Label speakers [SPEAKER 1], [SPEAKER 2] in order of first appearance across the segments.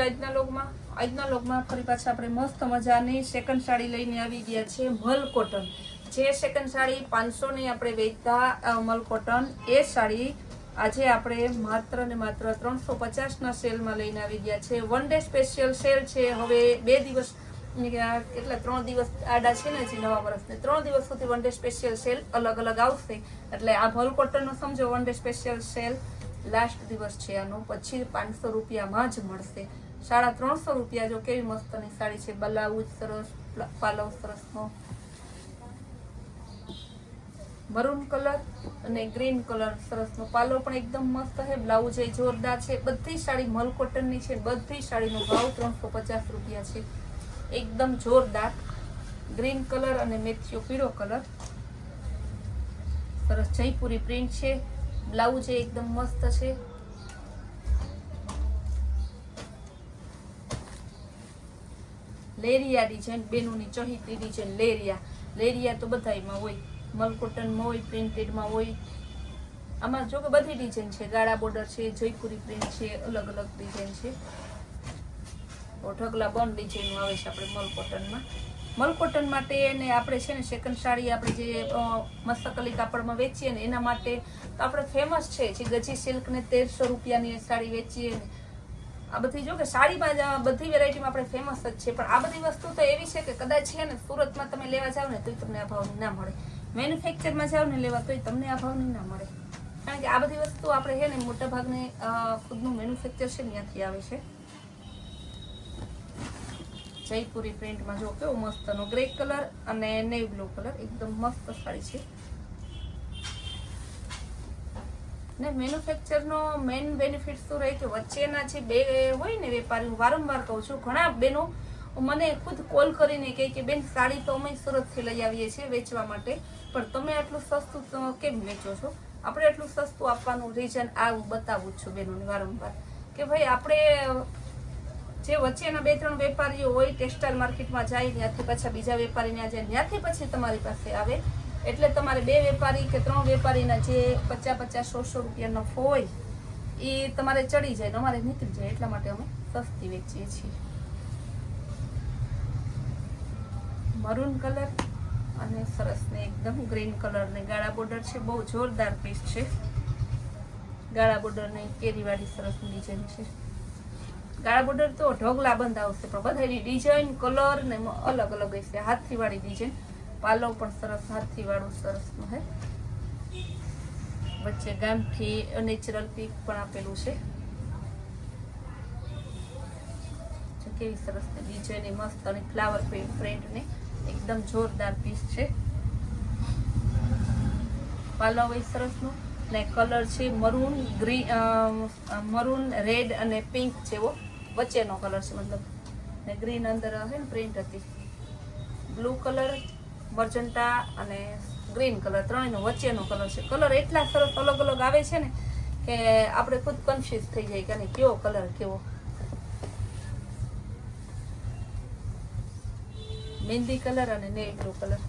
[SPEAKER 1] આજના લોગમાં ફરી પાછા આપણે મસ્ત મજાની સેકન્ડ સાડી લઈને આવી ગયા છે મલ કોટન. જે સેકન્ડ સાડી 500 ની આપણે વેચતા મલ કોટન, એ સાડી આજે આપણે માત્ર ને માત્ર 350 ના સેલમાં લઈને આવી ગયા છે. વન ડે સ્પેશિયલ સેલ છે. હવે 2 દિવસ એટલે 3 દિવસ આડા છે ને, જે નવા વર્ષને 3 દિવસ સુધી વન ડે સ્પેશિયલ સેલ અલગ અલગ આવશે. એટલે આ મલ કોટન નો સમજો one day special cell last દિવસ છે આનો. પછી 500 રૂપિયામાં જ મળશે. 350 રૂપિયા. જો કેવી મસ્તની સાડી છે. બ્લાઉઝ સરસ, પાલવ સરસનો મરૂન કલર અને ગ્રીન કલર સરસનો. પાલો પણ એકદમ મસ્ત છે. બ્લાઉઝ એ જોરદાર છે. બધી સાડી મલ કોટનની છે. બધી સાડીનો ભાવ 350 રૂપિયા છે. એકદમ જોરદાર ગ્રીન કલર અને મેથીઓ પીળો કલર. સરસ જયપુરી પ્રિન્ટ છે. બ્લાઉઝ એકદમ મસ્ત છે. લેરિયા ડિઝાઇન, બેનુની ચહીતી ડિઝાઇન. લેરિયા તો બધામાં હોય, મલ કોટનમાં હોય, પ્રિન્ટેડમાં હોય. આમાં જો કે બધી ડિઝાઇન છે. ગાળા બોર્ડર છે, જયપુરી પ્રિન્ટ છે, અલગ અલગ ડિઝાઇન છે. ઢગલા બંધ ડિઝાઇન આવે છે આપણે મલ કોટનમાં. મલ કોટન માટે ને આપણે છે ને સેકન્ડ સાડી આપણે જે મસ્તકલી કાપડમાં વેચીએ ને, એના માટે તો આપણે ફેમસ છે. જે ગજી સિલ્ક ને 1300 રૂપિયાની સાડી વેચીએ ને, આ બધી જો કે સાડીમાં બધી વેરાયટીમાં આપણે ફેમસ જ છે. પણ આ બધી વસ્તુ તો એવી છે કે કદાચ છે ને સુરતમાં તમે લેવા જાવ ને તોય તમને આ ભાવની ના મળે. મેન્યુફેક્ચરમાં જાવ ને લેવા તોય તમને આ ભાવની ના મળે. કારણ કે આ બધી વસ્તુ આપણે છે ને મોટા ભાગની ખુદનું મેન્યુફેક્ચર છે ત્યાંથી આવે છે. જયપુરી પ્રિન્ટમાં જો કેવો મસ્તનો ગ્રે કલર અને નેવી બ્લુ કલર. એકદમ મસ્ત સાડી છે. ને મેન્યુફેક્ચરનો મેઇન બેનિફિટ શું રહે કે વચ્ચેના જે બે હોય ને વેપારી, હું વારંવાર કહું છું, ઘણા બહેનો મને ખુદ કોલ કરીને કહે કે બેન સાડી તો અમે સુરતથી લઈ આવીએ છીએ વેચવા માટે, પણ તમે આટલું સસ્તું કેમ વેચો છો? આપણે એટલું સસ્તું આપવાનું રીઝન આ હું બતાવું છું બહેનોને વારંવાર કે ભાઈ આપણે જે વચ્ચેના 2-3 વેપારીઓ હોય ટેક્સટાઇલ માર્કેટમાં જાય, ત્યાંથી પાછા બીજા વેપારીને જાય, ત્યાંથી પછી તમારી પાસે આવે. એટલે તમારે 2 વેપારી કે 3 વેપારીના જે 50-100 રૂપિયા નફો હોય એ તમારે ચડી જાય, અમારે નીકળી જાય. એટલા માટે અમે સસ્તી વેચીએ છીએ. મરૂન કલર અને સરસ ને એકદમ ગ્રીન કલર ને ગાળા બોર્ડર છે. બહુ જોરદાર પીસ છે. ગાળા બોર્ડર ને કેરીવાળી સરસ ડિઝાઇન છે. ગાળા બોર્ડર તો ઢગલા બંધ આવશે, પણ બધાની ડિઝાઇન કલર ને અલગ અલગ હશે. હાથી વાળી ડિઝાઇન. પાલો પણ સરસ હાથી વાળું સરસ નું હે. વચ્ચે ગામઠી નેચરલ પીક પણ આપેલું છે. કેવી સરસ ડિઝાઇન મસ્ત અને ફ્લાવર પ્રિન્ટ ને એકદમ જોરદાર પીસ છે. પાલો હોય સરસ નો ને કલર છે મરૂન, મરૂન, રેડ અને પિંક જેવો વચ્ચેનો કલર છે. મતલબ ને ગ્રીન અંદર હે ને પ્રિન્ટ હતી. બ્લુ કલર, મર્જન્ટા અને ગ્રીન કલર, ત્રણેયનો વચ્ચેનો કલર છે. કલર એટલા સરસ અલગ અલગ આવે છે ને કે આપણે ખુદ કન્ફ્યુઝ થઈ જાય કે કેવો કલર કેવો. મહેંદી કલર અને નેવી બ્લુ કલર.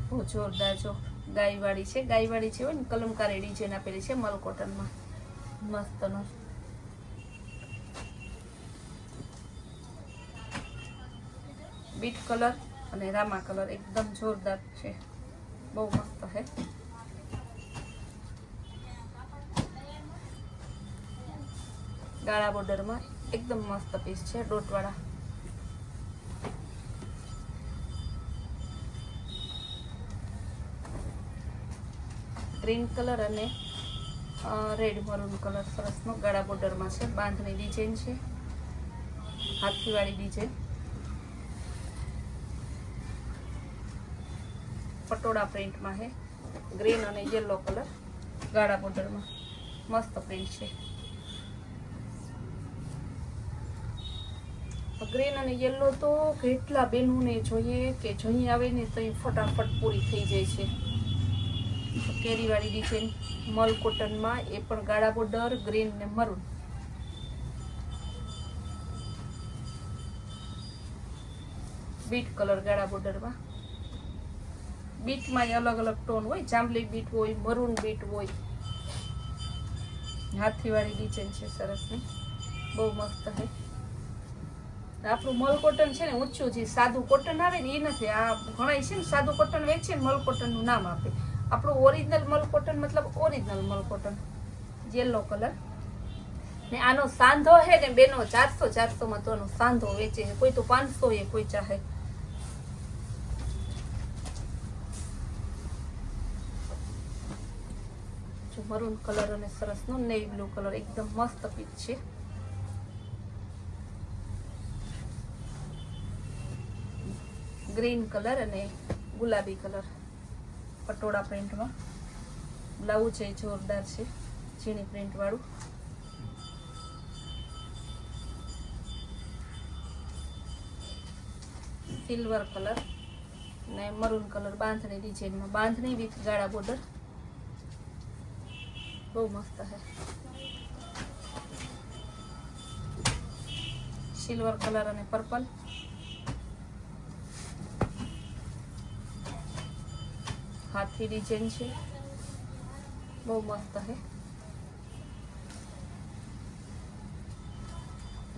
[SPEAKER 1] બહુ જોરદાર. જો ગાયવાળી છે. ગાયવાળી છે હોય ને કલમકારી ડિઝાઇન આપેલી છે મલ કોટનમાં. મસ્તનો બીટ કલર અને રામા કલર. એકદમ જોરદાર છે. બહુ મસ્ત છે. ગાળા બોર્ડરમાં એકદમ મસ્ત પીસ છે. ડોટવાળા. ગ્રીન કલર અને રેડ મરૂન કલર સરસનો ગાળા બોર્ડરમાં છે. બાંધણી ડિઝાઇન છે. હાથીવાળી ડિઝાઇન. પટોળા પ્રિન્ટમાં છે. ગ્રીન અને યલો કલર ગાળા બોર્ડરમાં મસ્ત પ્રિન્ટ છે. ગ્રીન અને યલો તો કેટલા બેનોને જોઈએ કે જઈ આવે ને તો એ ફટાફટ પૂરી થઈ જાય છે. કેરીવાળી ડિઝાઇન મલ કોટનમાં, એ પણ ગાળા બોર્ડર, ગ્રીન ને મરૂન. બીટ કલર ગાળા બોર્ડરમાં. બીટમાં અલગ અલગ ટોન હોય. જાંબલી બીટ હોય, મરૂન બીટ હોય. હાથીવાળી ડિઝાઇન છે સરસની. બહુ મસ્ત છે. આપણું મલ કોટન છે ને ઊંચું જે સાદું કોટન આવે ને એ નથી. આ ઘણા છે ને સાદું કોટન વેચે ને મલ કોટન નું નામ આપે. આપણું ઓરિજિનલ મલ કોટન મતલબ ઓરિજિનલ મલ કોટન, યેલો કલર. ને આનો સાંધો છે ને બેનો 400 માં તો સાંધો વેચે છે, કોઈ તો 500 એ કોઈ ચાહે. જો મરૂન કલર અને સરસ નો નેવી બ્લુ કલર એકદમ મસ્ત પીચ છે. ગ્રીન કલર અને ગુલાબી કલર પટોળા પ્રિન્ટમાં. બ્લાઉઝ એ જોરદાર છે, ઝીણી પ્રિન્ટ વાળું. સિલ્વર કલર ને મરૂન કલર બાંધણી ડિઝાઇનમાં, બાંધણી વિથ ગાળા બોર્ડર. બહુ મસ્ત છે. સિલ્વર કલર અને પર્પલ. હાથી ડિઝાઇન છે, બહુ મસ્ત છે.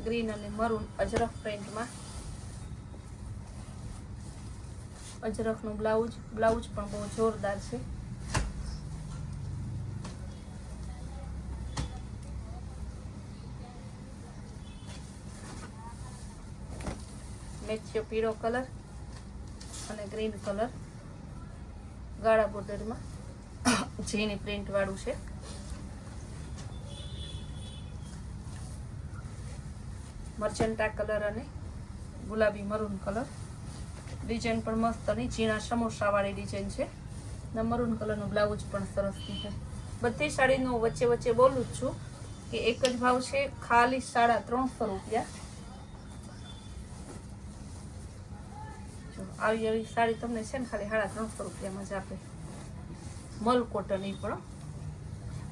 [SPEAKER 1] ગ્રીન અને મરૂન અજરખ પ્રિન્ટમાં. અજરખનું બ્લાઉઝ પણ બહુ જોરદાર છે. મેચ્યો પીળો કલર અને ગ્રીન કલર ગાળા બોર્ડરમાં, ઝીણી પ્રિન્ટ વાળું છે. મર્ચન્ટા કલર અને ગુલાબી મરૂન કલર. ડિઝાઇન પણ મસ્ત અને ઝીણા સમોસા વાળી ડિઝાઇન છે. ને મરૂન કલરનું બ્લાઉઝ પણ સરસ છે. બધી સાડીનું વચ્ચે વચ્ચે બોલું જ છું કે એક જ ભાવ છે, ખાલી 350 રૂપિયા. આવી સાડી તમને છે ને ખાલી 350 રૂપિયામાં જ આપે. મલ કોટન એ પણ.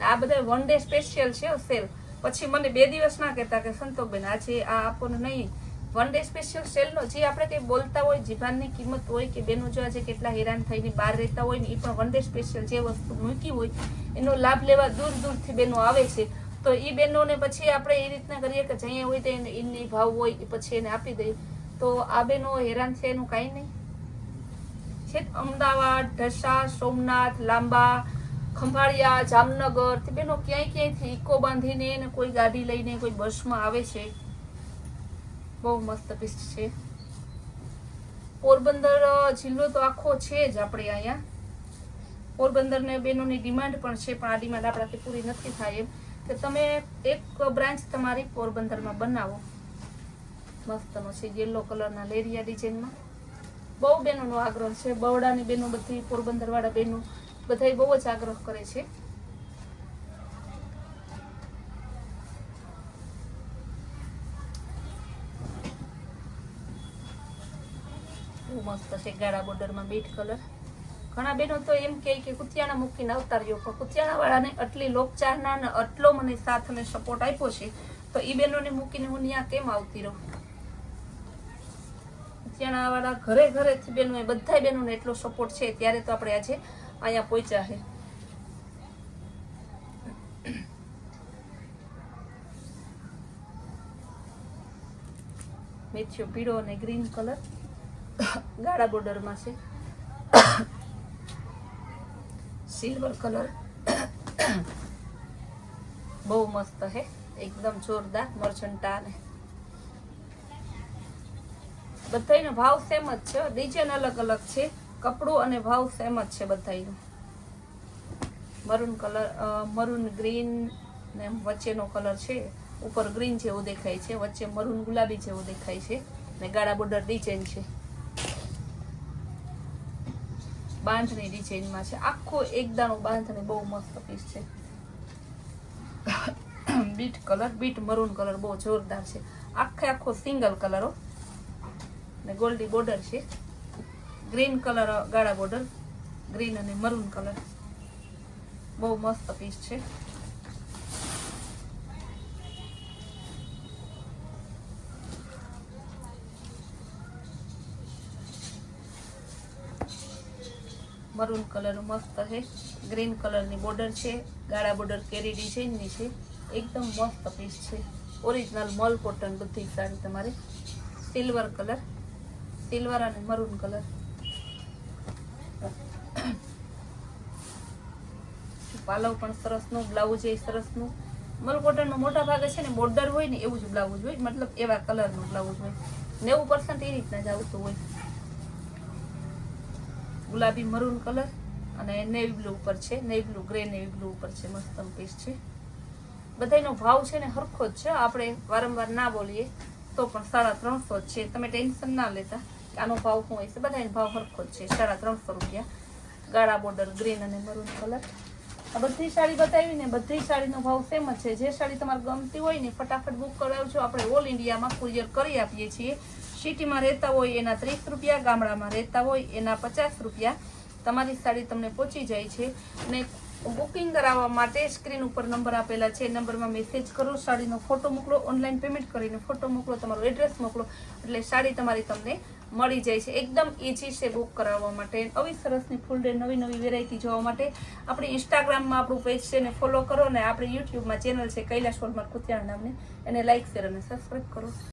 [SPEAKER 1] આ બધા 1 ડે સ્પેશિયલ છે સેલ. પછી મને 2 દિવસ ના કહેતા કે સંતોષબેન આજે આ આપો ને નહીં. 1 ડે સ્પેશિયલ સેલનો જે આપણે કંઈ બોલતા હોય, જીભાનની કિંમત હોય કે બેનો જો આજે કેટલા હેરાન થઈને બહાર રહેતા હોય ને એ પણ 1 ડે સ્પેશિયલ જે વસ્તુ મૂકી હોય એનો લાભ લેવા દૂર દૂરથી બેનો આવે છે. તો એ બેનોને પછી આપણે એ રીતના કરીએ કે જઈએ હોય તો એની ભાવ હોય એ પછી એને આપી દઈએ. તો આ બેનો હેરાન છે એનું કાંઈ નહીં છે. અમદાવાદ, ઢસા, સોમનાથ, લાંબા, ખંભાળિયા, જામનગર થી બેનો ક્યાંયથી ઇકો બાંધીને ને કોઈ ગાડી લઈને કોઈ બસમાં આવે છે. બહુ મસ્ત પીસ છે. પોરબંદર જિલ્લો તો આખો છે જ આપણે અહીંયા. પોરબંદર ને બેનોની ડિમાન્ડ પણ છે, પણ આ ડિમાન્ડ આપણાથી પૂરી નથી થાય એમ કે તમે એક બ્રાન્ચ તમારી પોરબંદરમાં બનાવો. મસ્તનો છે, યેલો કલરના લેરિયા ડિઝાઇનમાં. બહુ બહેનોનો આગ્રહ છે. બવડાની બહેનો બધી, પોરબંદર વાળા બહેનો બધા બહુ જ આગ્રહ કરે છે. બહુ મસ્ત છે, ગાળા બોર્ડરમાં બીટ કલર. ઘણા બહેનો તો એમ કહે કે કુતિયાણા મૂકીને અવતાર્યો, પણ કુતિયાણા વાળાને આટલી લોકચાહના અને આટલો મને સાથ અને સપોર્ટ આપ્યો છે તો એ બહેનોને મૂકીને હું ત્યાં કેમ આવતી રહું. કુતિયાણા વાળા ઘરે ઘરેથી બહેનો, એ બધા બહેનોને એટલો સપોર્ટ છે ત્યારે તો આપણે આજે અહીંયા પહોંચ્યા છે. મેથ્યો પીળો અને ગ્રીન કલર ગાળા બોર્ડરમાં છે. સિલ્વર કલર બહુ મસ્ત છે, એકદમ જોરદાર. મર્ચન્ટા ને બધાનો ભાવ સેમ જ છે, ડિઝાઇન અલગ અલગ છે, કપડું અને ભાવ સેમ જ છે બધાનો. મરૂન કલર, મરૂન ગ્રીન ને વચ્ચેનો કલર છે. ઉપર ગ્રીન જેવું દેખાય છે, વચ્ચે મરૂન ગુલાબી જેવું દેખાય છે ને ગાળા બોર્ડર ડિઝાઇન છે. બાંધણી ડિઝાઇનમાં છે, આખો એકદાણો બાંધણી. બહુ મસ્ત પીસ છે. Bit colour, bit maroon colour બહુ જોરદાર છે. આખો સિંગલ કલરો ને ગોલ્ડી બોર્ડર છે. ગ્રીન કલર ગાળા બોર્ડર, ગ્રીન અને મરૂન કલર. બહુ મસ્ત પીસ છે. મરૂન કલર મસ્ત છે. ગ્રીન કલરની બોર્ડર છે, ગાળા બોર્ડર કેરી ડિઝાઇનની છે. એકદમ મસ્ત પીસ છે. ઓરિજિનલ મલ કોટન બધી સાડી તમારે સિલ્વર કલર, સિલ્વર અને મરૂન કલર. પાલવ પણ સરસનું, બ્લાઉઝ એ સરસનું. મલ કોટનમાં મોટા ભાગે છે ને બોર્ડર હોય ને એવું જ બ્લાઉઝ હોય, મતલબ એવા કલરનું બ્લાઉઝ હોય. 90% એ રીતના જ આવતું હોય. ગુલાબી મરૂન કલર અને નેવી બ્લુ ઉપર છે, navy blue, grey navy blue ઉપર છે. મસ્ત પીસ છે. બધાનો ભાવ છે ને હરખો જ છે, આપણે વારંવાર ના બોલીએ તો પણ 350 જ છે. તમે ટેન્શન ના લેતા કે આનો ભાવ શું હોય છે, બધાનો ભાવ હરખો જ છે. 350 રૂપિયા. ગાળા બોર્ડર ગ્રીન અને મરૂન કલર. આ બધી સાડી બતાવી ને બધી સાડીનો ભાવ સેમ જ છે. જે સાડી તમારે ગમતી હોય ને ફટાફટ બુક કરાવજો. આપણે ઓલ ઇન્ડિયામાં કુરિયર કરી આપીએ છીએ. સિટીમાં રહેતા હોય એના 30 રૂપિયા, ગામડામાં રહેતા હોય એના 50 રૂપિયા. તમારી સાડી તમને પહોંચી જાય છે. અને બુકિંગ કરાવવા માટે સ્ક્રીન ઉપર નંબર આપેલા છે, નંબરમાં મેસેજ કરો, સાડીનો ફોટો મોકલો, ઓનલાઈન પેમેન્ટ કરીને ફોટો મોકલો, તમારું એડ્રેસ મોકલો, એટલે સાડી તમારી તમને મળી જાય છે. એકદમ ઇઝી છે બુક કરાવવા માટે. આવી સરસની ફૂલ ડે નવી નવી વેરાયટી જોવા માટે આપણી ઇન્સ્ટાગ્રામમાં આપણું પેજ છે ને ફોલો કરો, ને આપણી યુટ્યુબમાં ચેનલ છે કૈલાશ હોલમાર્ક કુતિયાણા નામની, એને લાઈક શેર અને સબસ્ક્રાઈબ કરો.